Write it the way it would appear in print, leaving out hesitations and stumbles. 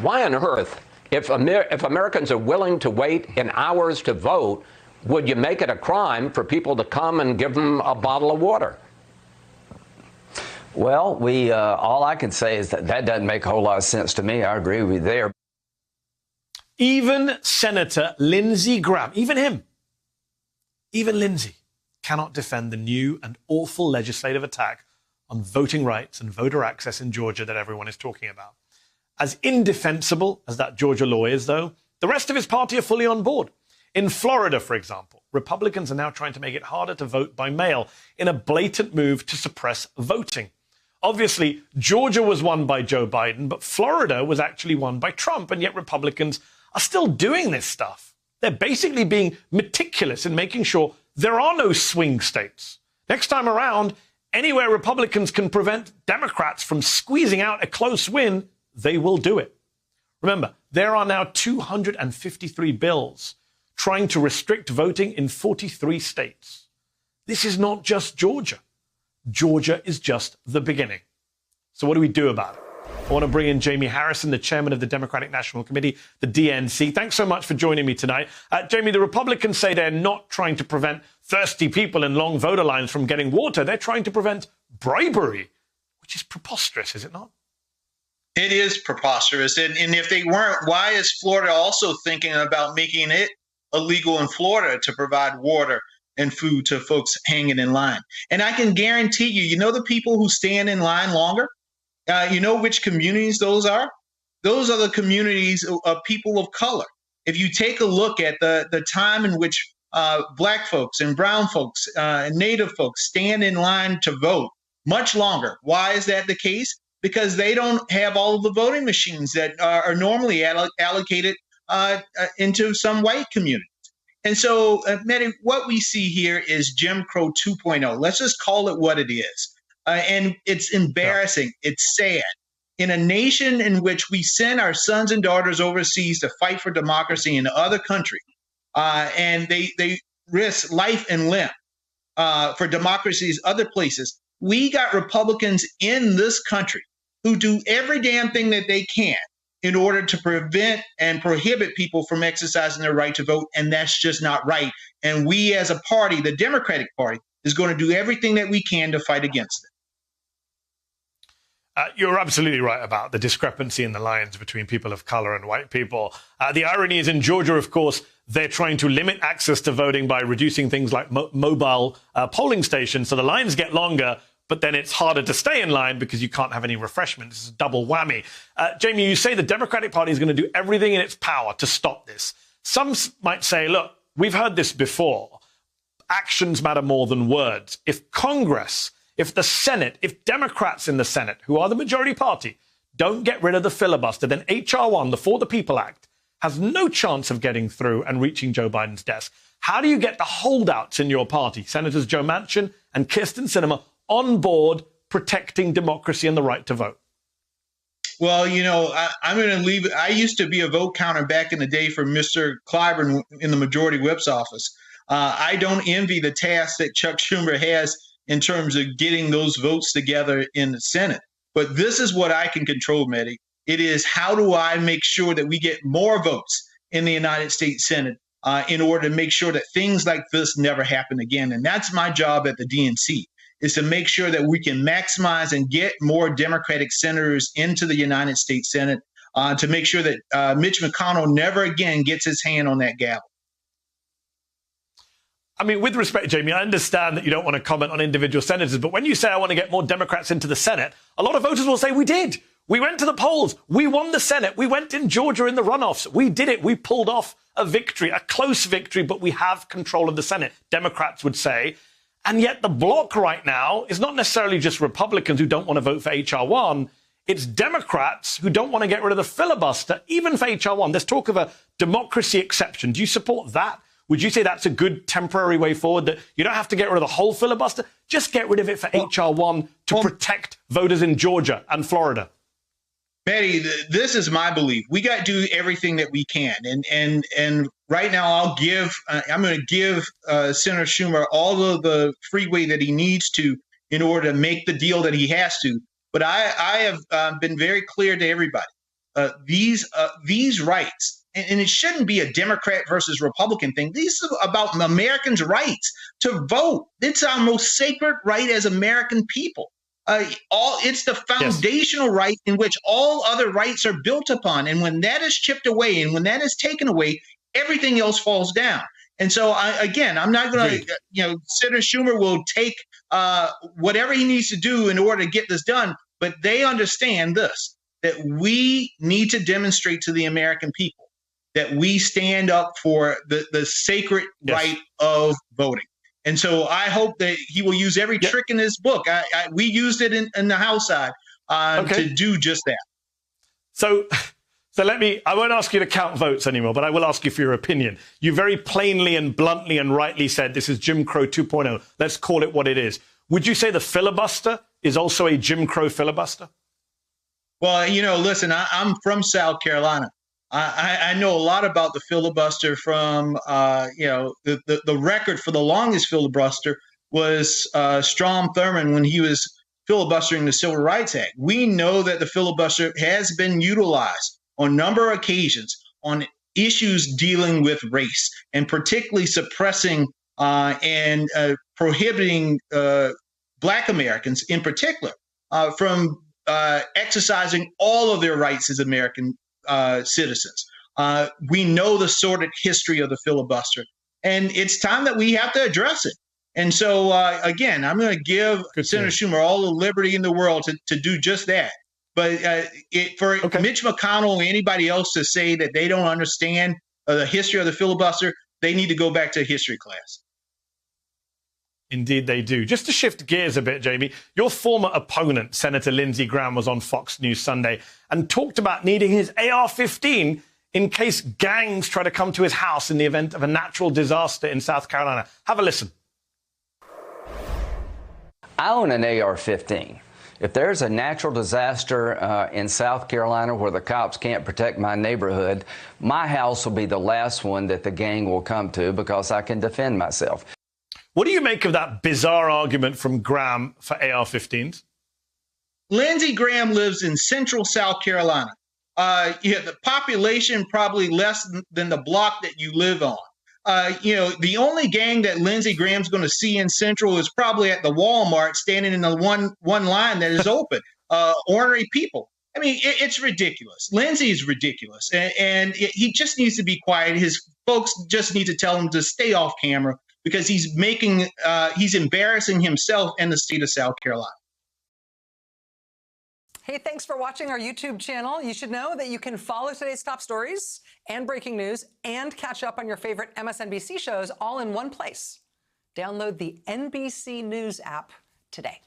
Why on earth, if Americans are willing to wait in hours to vote, would you make it a crime for people to come and give them a bottle of water? Well, all I can say is that doesn't make a whole lot of sense to me. I agree with you there. Even Senator Lindsey Graham, even Lindsey, cannot defend the new and awful legislative attack on voting rights and voter access in Georgia that everyone is talking about. As indefensible as that Georgia law is, though, the rest of his party are fully on board. In Florida, for example, Republicans are now trying to make it harder to vote by mail in a blatant move to suppress voting. Obviously, Georgia was won by Joe Biden, but Florida was actually won by Trump, and yet Republicans are still doing this stuff. They're basically being meticulous in making sure there are no swing states. Next time around, anywhere Republicans can prevent Democrats from squeezing out a close win, they will do it. Remember, there are now 253 bills trying to restrict voting in 43 states. This is not just Georgia. Georgia is just the beginning. So what do we do about it? I want to bring in Jamie Harrison, the chairman of the Democratic National Committee, the DNC. Thanks so much for joining me tonight. Jamie, the Republicans say they're not trying to prevent thirsty people in long voter lines from getting water. They're trying to prevent bribery, which is preposterous, is it not? It is preposterous. And if they weren't, why is Florida also thinking about making it illegal in Florida to provide water and food to folks hanging in line? And I can guarantee you, the people who stand in line longer, you know which communities those are? Those are the communities of people of color. If you take a look at the time in which Black folks and brown folks and Native folks stand in line to vote much longer. Why is that the case? Because they don't have all of the voting machines that are normally allocated into some white communities. And so, Mehdi, what we see here is Jim Crow 2.0. Let's just call it what it is. And it's embarrassing. Yeah. It's sad. In a nation in which we send our sons and daughters overseas to fight for democracy in other countries, and they risk life and limb for democracies other places, we got Republicans in this country who do every damn thing that they can in order to prevent and prohibit people from exercising their right to vote. And that's just not right. And we as a party, the Democratic Party, is going to do everything that we can to fight against it. You're absolutely right about the discrepancy in the lines between people of color and white people. The irony is in Georgia, of course, they're trying to limit access to voting by reducing things like mobile polling stations. So the lines get longer, but then it's harder to stay in line because you can't have any refreshments. It's a double whammy. Jamie, you say the Democratic Party is going to do everything in its power to stop this. Some might say, look, we've heard this before. Actions matter more than words. If Congress, if the Senate, if Democrats in the Senate, who are the majority party, don't get rid of the filibuster, then H.R. 1, the For the People Act, has no chance of getting through and reaching Joe Biden's desk. How do you get the holdouts in your party, Senators Joe Manchin and Kyrsten Sinema, on board protecting democracy and the right to vote? Well, I'm going to leave it. I used to be a vote counter back in the day for Mr. Clyburn in the majority whip's office. I don't envy the task that Chuck Schumer has in terms of getting those votes together in the Senate. But this is what I can control, Mehdi. It is how do I make sure that we get more votes in the United States Senate in order to make sure that things like this never happen again. And that's my job at the DNC, is to make sure that we can maximize and get more Democratic senators into the United States Senate to make sure that Mitch McConnell never again gets his hand on that gavel. I mean, with respect, Jamie, I understand that you don't want to comment on individual senators, but when you say I want to get more Democrats into the Senate, a lot of voters will say we did. We went to the polls. We won the Senate. We went in Georgia in the runoffs. We did it. We pulled off a victory, a close victory, but we have control of the Senate, Democrats would say. And yet the bloc right now is not necessarily just Republicans who don't want to vote for H.R. 1. It's Democrats who don't want to get rid of the filibuster, even for H.R. 1. There's talk of a democracy exception. Do you support that? Would you say that's a good temporary way forward, that you don't have to get rid of the whole filibuster? Just get rid of it for H.R. 1 to protect voters in Georgia and Florida. Mehdi, this is my belief. We got to do everything that we can. And right now I'm going to give Senator Schumer all of the freeway that he needs to in order to make the deal that he has to. But I have been very clear to everybody. these rights, and it shouldn't be a Democrat versus Republican thing. These are about Americans' rights to vote. It's our most sacred right as American people. It's the foundational right in which all other rights are built upon. And when that is chipped away and when that is taken away, everything else falls down. And so, I'm not going to, Senator Schumer will take whatever he needs to do in order to get this done. But they understand this, that we need to demonstrate to the American people that we stand up for the sacred right of voting. And so I hope that he will use every trick in his book. We used it in the House side to do just that. So I won't ask you to count votes anymore, but I will ask you for your opinion. You very plainly and bluntly and rightly said this is Jim Crow 2.0. Let's call it what it is. Would you say the filibuster is also a Jim Crow filibuster? Well, listen, I'm from South Carolina. I know a lot about the filibuster from, the record for the longest filibuster was Strom Thurmond when he was filibustering the Civil Rights Act. We know that the filibuster has been utilized on a number of occasions on issues dealing with race, and particularly suppressing and prohibiting Black Americans in particular from exercising all of their rights as American citizens. We know the sordid history of the filibuster, and it's time that we have to address it. And so, I'm going to give Senator Schumer all the liberty in the world to do just that. But for Mitch McConnell or anybody else to say that they don't understand the history of the filibuster, they need to go back to history class. Indeed, they do. Just to shift gears a bit, Jamie, your former opponent, Senator Lindsey Graham, was on Fox News Sunday and talked about needing his AR-15 in case gangs try to come to his house in the event of a natural disaster in South Carolina. Have a listen. I own an AR-15. If there's a natural disaster in South Carolina where the cops can't protect my neighborhood, my house will be the last one that the gang will come to because I can defend myself. What do you make of that bizarre argument from Graham for AR-15s? Lindsey Graham lives in central South Carolina. The population probably less than the block that you live on. The only gang that Lindsey Graham's going to see in Central is probably at the Walmart, standing in the one line that is open. Ornery people. I mean, it's ridiculous. Lindsey's ridiculous, and he just needs to be quiet. His folks just need to tell him to stay off camera because he's embarrassing himself and the state of South Carolina. Hey, thanks for watching our YouTube channel. You should know that you can follow today's top stories and breaking news and catch up on your favorite MSNBC shows all in one place. Download the NBC News app today.